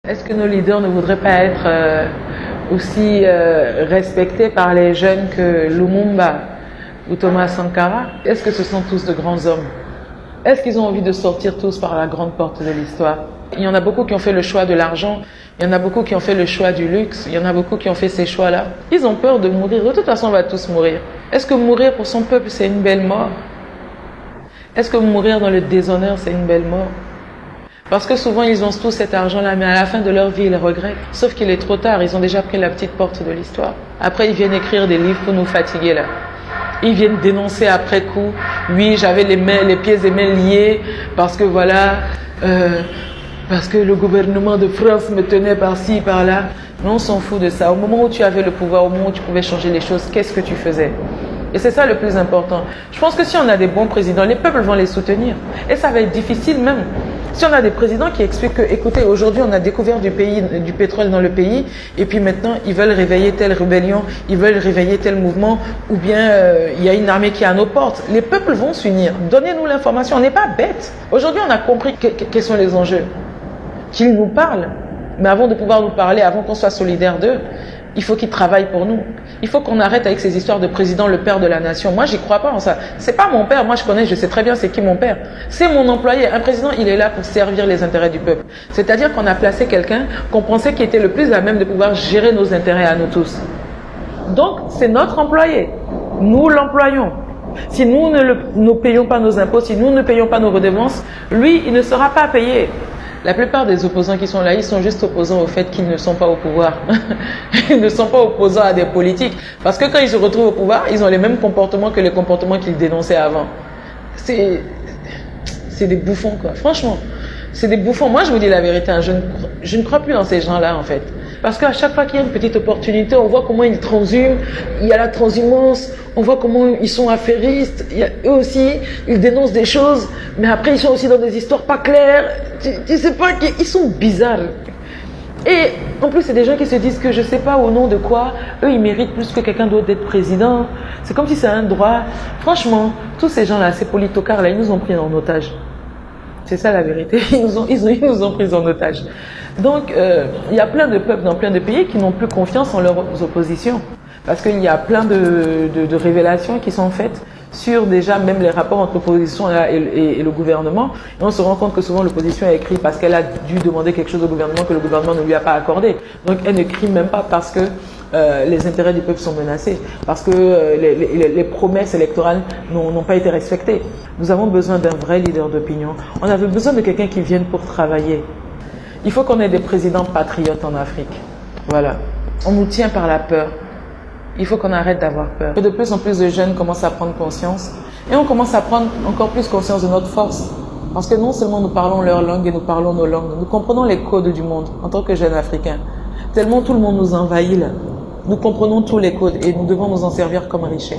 Est-ce que nos leaders ne voudraient pas être aussi respectés par les jeunes que Lumumba ou Thomas Sankara? Est-ce que ce sont tous de grands hommes? Est-ce qu'ils ont envie de sortir tous par la grande porte de l'histoire? Il y en a beaucoup qui ont fait le choix de l'argent, il y en a beaucoup qui ont fait le choix du luxe, il y en a beaucoup qui ont fait ces choix-là. Ils ont peur de mourir, de toute façon on va tous mourir. Est-ce que mourir pour son peuple c'est une belle mort? Est-ce que mourir dans le déshonneur c'est une belle mort? Parce que souvent ils ont tout cet argent-là, mais à la fin de leur vie ils le regrettent. Sauf qu'il est trop tard, ils ont déjà pris la petite porte de l'histoire. Après ils viennent écrire des livres pour nous fatiguer là. Ils viennent dénoncer après coup. Oui, j'avais les pieds et mains liés parce que voilà, parce que le gouvernement de France me tenait par-ci, par-là. Mais on s'en fout de ça. Au moment où tu avais le pouvoir, au moment où tu pouvais changer les choses, qu'est-ce que tu faisais? Et c'est ça le plus important. Je pense que si on a des bons présidents, les peuples vont les soutenir. Et ça va être difficile même. Si on a des présidents qui expliquent que, écoutez, aujourd'hui on a découvert du pétrole dans le pays, et puis maintenant ils veulent réveiller telle rébellion, ils veulent réveiller tel mouvement, ou bien il y a une armée qui est à nos portes. Les peuples vont s'unir. Donnez-nous l'information. On n'est pas bêtes. Aujourd'hui on a compris quels sont les enjeux. Qu'ils nous parlent. Mais avant de pouvoir nous parler, avant qu'on soit solidaires d'eux, il faut qu'ils travaillent pour nous. Il faut qu'on arrête avec ces histoires de président, le père de la nation. Moi, j'y crois pas en ça. C'est pas mon père. Moi, je sais très bien c'est qui mon père. C'est mon employé. Un président, il est là pour servir les intérêts du peuple. C'est-à-dire qu'on a placé quelqu'un qu'on pensait qui était le plus à même de pouvoir gérer nos intérêts à nous tous. Donc, c'est notre employé. Nous l'employons. Si nous ne payons pas nos impôts, si nous ne payons pas nos redevances, lui, il ne sera pas payé. La plupart des opposants qui sont là, ils sont juste opposants au fait qu'ils ne sont pas au pouvoir. Ils ne sont pas opposants à des politiques. Parce que quand ils se retrouvent au pouvoir, ils ont les mêmes comportements que les comportements qu'ils dénonçaient avant. C'est des bouffons, quoi. Franchement, c'est des bouffons. Moi, je vous dis la vérité, hein, je ne crois plus dans ces gens-là, en fait. Parce qu'à chaque fois qu'il y a une petite opportunité, on voit comment ils transhument, il y a la transhumance, on voit comment ils sont affairistes, eux aussi, ils dénoncent des choses, mais après ils sont aussi dans des histoires pas claires, tu sais pas, ils sont bizarres. Et en plus, c'est des gens qui se disent que je sais pas au nom de quoi, eux ils méritent plus que quelqu'un d'autre d'être président. C'est comme si c'est un droit. Franchement, tous ces gens-là, ces politocars-là, ils nous ont pris en otage. C'est ça la vérité, ils nous ont pris en otage. Donc, il y a plein de peuples dans plein de pays qui n'ont plus confiance en leurs oppositions. Parce qu'il y a plein de révélations qui sont faites sur déjà même les rapports entre l'opposition et le gouvernement. Et on se rend compte que souvent l'opposition a écrit parce qu'elle a dû demander quelque chose au gouvernement que le gouvernement ne lui a pas accordé. Donc elle ne crie même pas parce que les intérêts du peuple sont menacés, parce que les promesses électorales n'ont pas été respectées. Nous avons besoin d'un vrai leader d'opinion. On avait besoin de quelqu'un qui vienne pour travailler. Il faut qu'on ait des présidents patriotes en Afrique. Voilà. On nous tient par la peur. Il faut qu'on arrête d'avoir peur. Et de plus en plus de jeunes commencent à prendre conscience. Et on commence à prendre encore plus conscience de notre force. Parce que non seulement nous parlons leur langue et nous parlons nos langues, nous comprenons les codes du monde en tant que jeunes Africains. Tellement tout le monde nous envahit là. Nous comprenons tous les codes et nous devons nous en servir comme richesse.